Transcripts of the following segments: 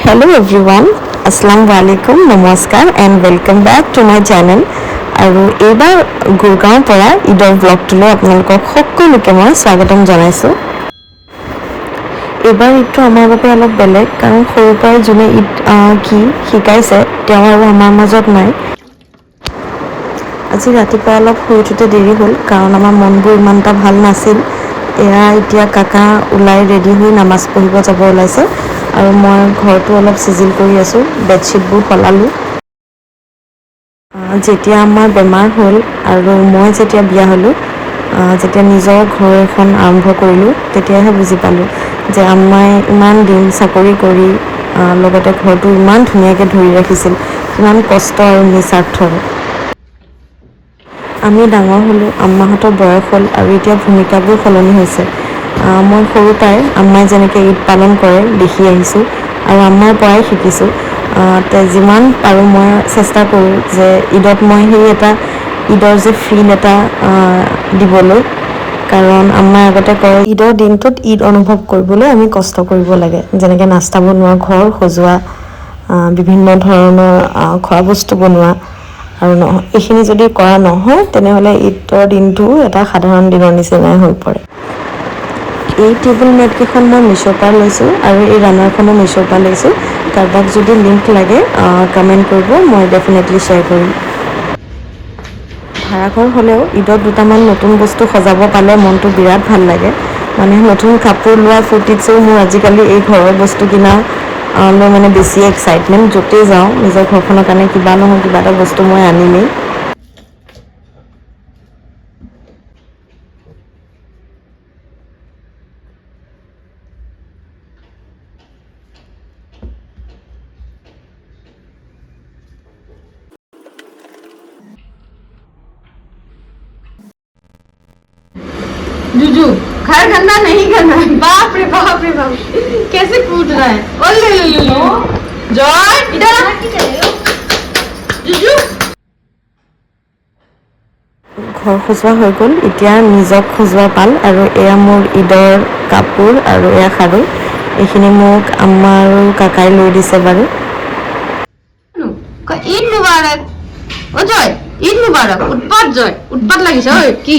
Hello everyone, Assalamu alaikum, Namaskar and welcome back to my channel. আৰু এইবাৰ গুৰগাঁৱৰ পৰা ঈদৰ ব্লগটোলৈ আপোনালোকক সকলোকে মই স্বাগতম জনাইছোঁ। এইবাৰ ঈদটো আমাৰ বাবে অলপ বেলেগ, কাৰণ সৰুৰ পৰাই যোনে ঈদ কি শিকাইছে তেওঁ আৰু আমাৰ মাজত নাই। আজি ৰাতিপুৱা অলপ শুই উঠোতে দেৰি হ'ল, কাৰণ আমাৰ মনবোৰ ইমান এটা ভাল নাছিল। এয়া এতিয়া কাকা ওলাই ৰেডি হৈ নামাজ পঢ়িব যাব ওলাইছে আৰু মই ঘৰটো অলপ চিজিল কৰি আছোঁ, বেডশ্বীটবোৰ সলালোঁ। যেতিয়া আমাৰ বেমাৰ হ'ল আৰু মই যেতিয়া বিয়া হ'লোঁ, যেতিয়া নিজৰ ঘৰ এখন আৰম্ভ কৰিলোঁ, তেতিয়াহে বুজি পালোঁ যে আম্মাই ইমান দিন চাকৰি কৰি লগতে ঘৰটো ইমান ধুনীয়াকৈ ধৰি ৰাখিছিল, কিমান কষ্ট আৰু নিস্বাৰ্থৰে। আমি ডাঙৰ হ'লোঁ, আম্মাহঁতৰ বয়স হ'ল আৰু এতিয়া ভূমিকাবোৰ সলনি হৈছে। মই সৰুৰ পৰাই আম্মাই যেনেকৈ ঈদ পালন কৰে দেখি আহিছোঁ আৰু আম্মাৰ পৰাই শিকিছোঁ। যিমান পাৰোঁ মই চেষ্টা কৰোঁ যে ঈদত মই সেই এটা ঈদৰ যে ফিল এটা দিবলৈ, কাৰণ আম্মাই আগতে কয় ঈদৰ দিনটোত ঈদ অনুভৱ কৰিবলৈ আমি কষ্ট কৰিব লাগে, যেনেকৈ নাস্তা বনোৱা, ঘৰ সজোৱা, বিভিন্ন ধৰণৰ খোৱা বস্তু বনোৱা, আৰু এইখিনি যদি কৰা নহয় তেনেহ'লে ঈদৰ দিনটো এটা সাধাৰণ দিনৰ নিচিনাই হৈ পৰে। এই টেবুল মেটকেইখন মই মিছ'ৰ পৰা লৈছোঁ আৰু এই ৰানাৰখনো মিছ'ৰ পৰা লৈছোঁ। কাৰোবাক যদি লিংক লাগে কমেণ্ট কৰিব, মই ডেফিনেটলি শ্বেয়াৰ কৰিম। ভাড়াঘৰ হ'লেও ঈদত দুটামান নতুন বস্তু সজাব পালে মনটো বিৰাট ভাল লাগে। মানে নতুন কাপোৰ লোৱা ফূৰ্তিতছেও মোৰ আজিকালি এই ঘৰৰ বস্তু কিনা লৈ মানে বেছি এক্সাইটমেণ্ট। য'তেই যাওঁ নিজৰ ঘৰখনৰ কাৰণে কিবা নহয় কিবা এটা বস্তু মই আনিমেই। जुजू घर गंदा नहीं करना है। बाप रे बाप रे बाप, कैसे कूद रहा है। और ले ले ले लो जॉय, इधर आ जुजू। ঘৰ সজোৱা হৈ গ'ল, এতিয়া নিজক সজোৱা পাল। আৰু এয়া মোৰ ঈদৰ কাপোৰ আৰু এয়া খাৰু, এইখিনি মোক আম্মা আৰু কাকাই লৈ দিছে বাৰু। ঈদ মুবাৰক। ও জয়, ঈদ মুবাৰক। উৎপাত জয়, উৎপাত লাগিছে। ঐ কি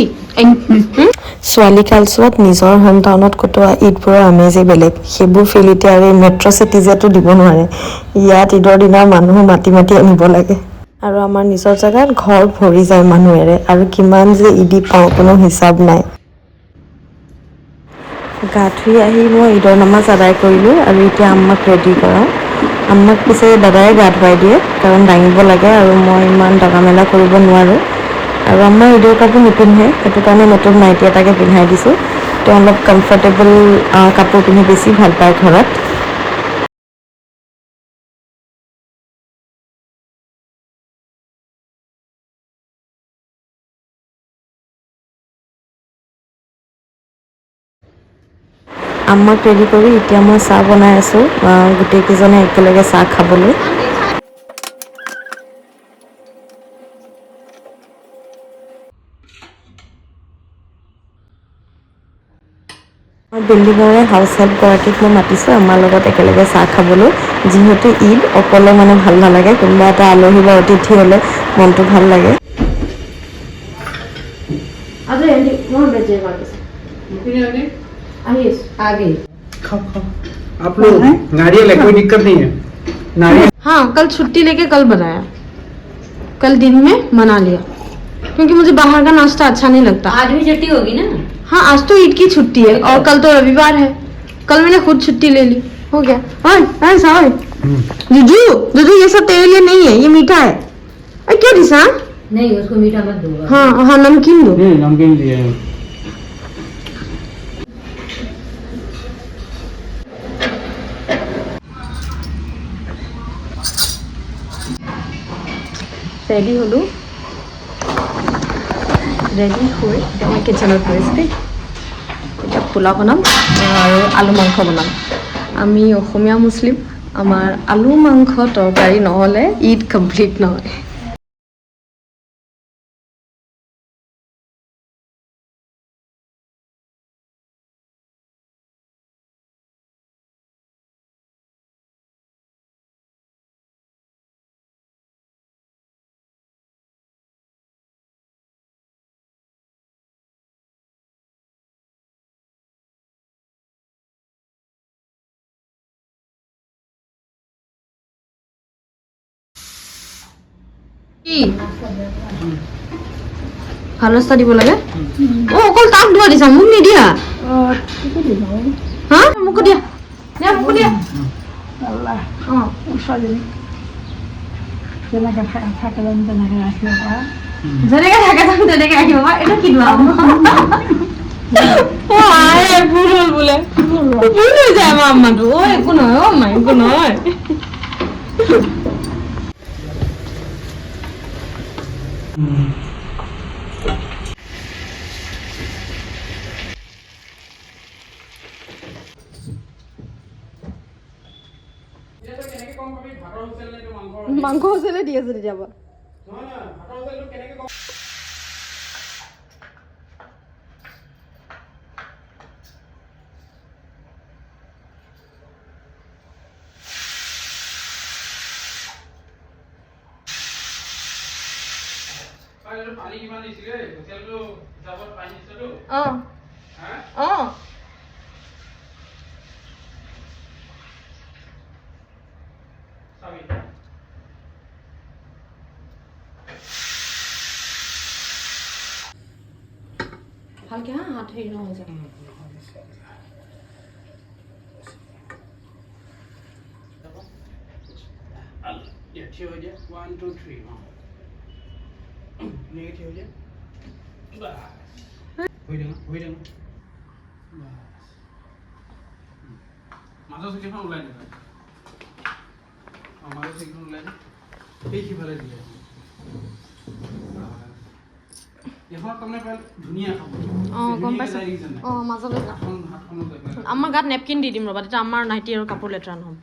ছোৱালী কালচোৱাত নিজৰ হোম টাউনত কটোৱা ঈদবোৰৰ আমেজেই বেলেগ। সেইবোৰ ফিল এতিয়া আৰু মেট্ৰ' চিটিজেতো দিব নোৱাৰে। ইয়াত ঈদৰ দিনা মানুহ মাতি মাতি আনিব লাগে আৰু আমাৰ নিজৰ জেগাত ঘৰ ভৰি যায় মানুহেৰে, আৰু কিমান যে ঈদি পাওঁ কোনো হিচাপ নাই। গা ধুই আহি মই ঈদৰ নামাজ আদায় কৰিলোঁ আৰু এতিয়া আম্মাক ৰেডি কৰাওঁ। আম্মাক পিছে দাদাই গা ধুৱাই দিয়ে, কাৰণ দাঙিব লাগে আৰু মই ইমান দগা মেলা কৰিব নোৱাৰোঁ। আৰু আম্মাই ঈদৰ কাপোৰ নিপিন্ধে, সেইটো কাৰণে নতুন নাইটি এটাকে পিন্ধাই দিছোঁ। তেওঁ অলপ কমফৰ্টেবল কাপোৰ পিন্ধি বেছি ভাল পায় ঘৰত। আম্মাক ৰেডি কৰি এতিয়া মই চাহ বনাই আছোঁ, গোটেইকেইজনে একেলগে চাহ খাবলৈ। বিল্ডিঙৰে হাউচ হেল্পগৰাকীক মই মাতিছোঁ আমাৰ লগত একেলগে চাহ খাবলৈ। যিহেতু ঈদ অকলে মানে ভাল নালাগে, কোনোবা এটা আলহী বা অতিথি হ'লে মনটো ভাল লাগে। आप लोग नारियल है, कोई दिक्कत नहीं है। नारियल हाँ, कल छुट्टी लेके कल बनाया, कल दिन में मना लिया, क्योंकि मुझे बाहर का नाश्ता अच्छा नहीं लगता। आज भी छुट्टी होगी ना। हाँ, आज तो ईद की छुट्टी है और कल तो रविवार है। कल मैंने खुद छुट्टी ले ली, हो गया। ओए ऐसा ओए जुजू, जुजू ये सब तेरे लिए नहीं है, ये मीठा है। अरे क्या दिशा? नहीं, उसको मीठा मत दो। हाँ हाँ, नमकीन दो। नमकीन दिए हैं। ৰেডি হ'লোঁ, ৰেডি হৈ এতিয়া মই কিটচেনত গৈছোঁ দেই। এতিয়া পোলাও বনাম আৰু আলু মাংস বনাম। আমি অসমীয়া মুছলিম, আমাৰ আলু মাংস তৰকাৰী নহ'লে ঈদ কমপ্লিট নহয়। কি ভাল ৰাস্তা দিব লাগে অকল তাক ধোৱা দিছা মোক নিদিয়া হা মোকো দিয়া মোকো দিয়া যেনেকে থাকে তেনেকে ৰাখিব পাৰা এইটো কি ধোৱা ভুল হ'ল বোলে ভুল হৈ যায় আমাৰ আম্মাটো একো নহয় মা একো নহয় মাংস হৈছিলে দি আছে তেতিয়া পানী কিমান দিছিলে হোটেলটো হিচাপত পানী দিছেতো চাবি ভালকে হাত হেৰি নহয় যে থিয় হৈ যায় 1 2 3 নেগেটিভ হৈ যায় হৈ যাম মাজৰ চকীখন ওলাই দিবা মাজৰ চকীখন ওলাই দি সেই সিফালে দিয়ে এখন তাৰমানে পাই ধুনীয়া খাব গম পাইছোঁ মাজলৈ আমাৰ গাত নেপকিন দি দিম ৰ'বা তেতিয়া আমাৰ নাইটি আৰু কাপোৰ লেতেৰা নহ'ব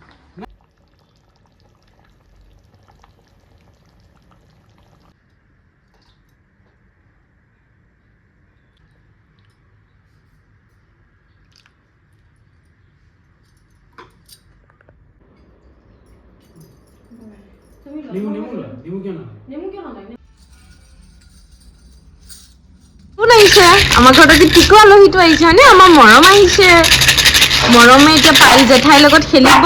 আমাৰ ঘৰত আজি টিকু আলহীটো আহিছে হয়নে আমাৰ মৰম আহিছে মৰমে এতিয়া পাৰি জেঠাইৰ লগত খেলিব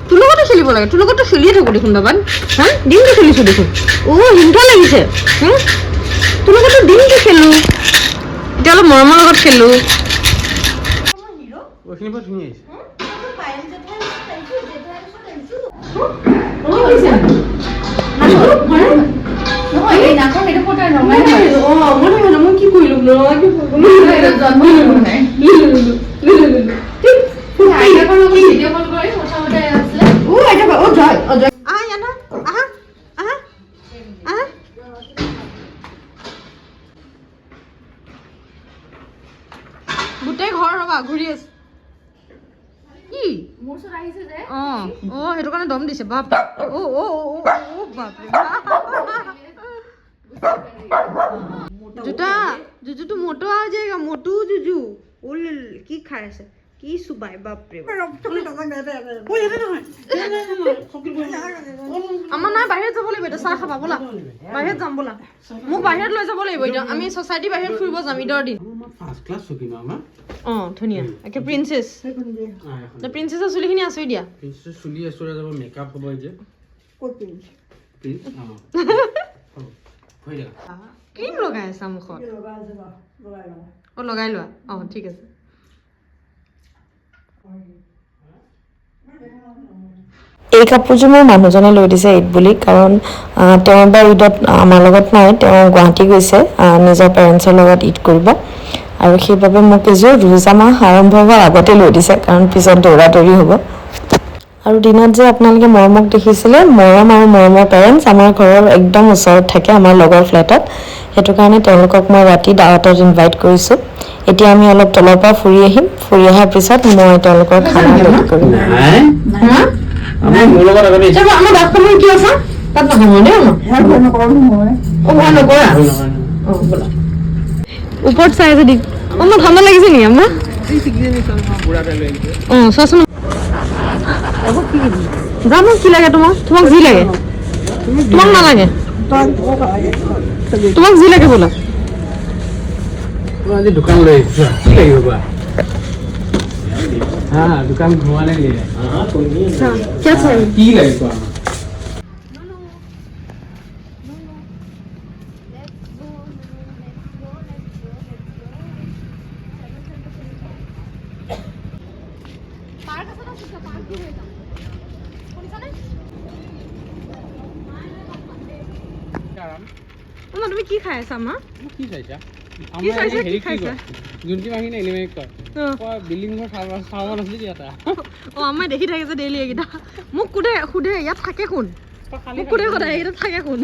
তোৰ লগতো খেলিব লাগে তোৰ লগতো খেলিয়ে থাকো দেখোন বাবান হা দিনটো খেলিছো দেখোন হিংসা লাগিছে তোৰ লগতো দিনটো খেলো এতিয়া অলপ মৰমৰ লগত খেলো মই কি কৰিলো গোটেই ঘৰ ৰবা ঘূৰি আছে কি মোৰ ওচৰত আহিছে যে সেইটো কাৰণে দম দিছে বাপ জুতা জুজুটো মোটো आ जाएगा मोटू जुजू उल की खाय আছে কি সুবাই বাপ রে আমাৰ নাই বাহিৰত যাব লাগিব এটা চাহ খাবা বলা বাহিৰত যাম বলা মোক বাহিৰত লৈ যাব লাগিব এটা আমি সোসাইটি বাহিৰত ফুৰিব যাম ইদৰ দিন ফাৰ্স্ট ক্লাছ চকি মামা ধুনীয়া একে প্ৰিন্সেছ দা প্ৰিন্সেছৰ চুলিখিনি আছে দিয়া প্ৰিন্সেছ চুলি আছে যাব মেকআপ হ'ব যে ক'ত প্ৰিন্স হৈ গ'ল ক্ৰীম লগাই আছে মুখত লগাই লোৱা ঠিক আছে এই কাপোৰযোৰ মোৰ মানুহজনে লৈ দিছে ঈদ বুলি কাৰণ তেওঁ এবাৰ ঈদত আমাৰ লগত নাই তেওঁ গুৱাহাটী গৈছে নিজৰ পেৰেণ্টছৰ লগত ঈদ কৰিব আৰু সেইবাবে মোক এযোৰ ৰোজা মাহ আৰম্ভ হোৱাৰ আগতে লৈ দিছে কাৰণ পিছত দৌৰা-দৌৰি হ'ব আৰু দিনত যে আপোনালোকে মৰমক দেখিছিলে মৰম আৰু মৰমৰ পেৰেণ্টছ আমাৰ ঘৰৰ একদম ওচৰত থাকে আমাৰ লগৰ ফ্লেটত সেইটো কাৰণে তেওঁলোকক মই ৰাতি দাৱতত ইনভাইট কৰিছোঁ এতিয়া আমি অলপ তলৰ পৰা ফুৰি আহিম ফুৰি অহাৰ পিছত মই তেওঁলোকৰ খানা ৰেডি কৰিম আমাৰ বাথৰুমত কি আছে তাত নহয় দেই ভয় নকৰা ওপৰত চাই যদি মোৰ ঠাণ্ডা লাগিছে নেকি আমাৰ চোৱাচোন জানো কি লাগে তোমাক যি লাগে তোমাক নালাগে তোমাক যি লাগে ব'লা আজি দোকান লৈ কি লাগিব বা দোকান ঘুমালে কি क्या चाहिए কি লাগিব তুমি কি খাই আছা মা? কি চাইছা কি চাইছা কি খাইছা? যোনটি মাহি নাই এলিমেট কয় বিল্ডিং ঘৰ চাব নাছিলি এটা অ আমাই দেখি থাকে যে ডেইলি এইকেইটা মোক সোধে ইয়াত থাকে কোন মোক সোধে সদায় এইকেইটা থাকে কোন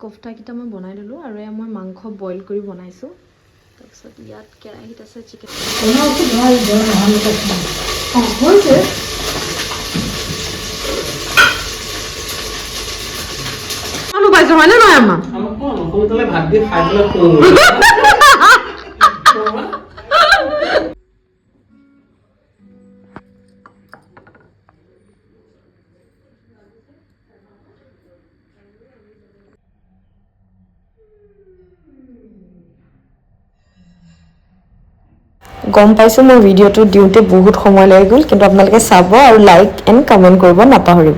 কোফটাকেইটা মই বনাই দিলোঁ আৰু এয়া মই মাংস বইল কৰি বনাইছোঁ তাৰপিছত ইয়াত কেৰাহীত আছে চিকেন হৈছে পাইছো হয়নে নহয় আমাৰ সোনকালে ভাত দি খাই পেলাই গম পাইছোঁ মোৰ ভিডিঅ'টো দিওঁতে বহুত সময় লাগি গ'ল কিন্তু আপোনালোকে চাব আৰু লাইক এণ্ড কমেণ্ট কৰিব নাপাহৰিব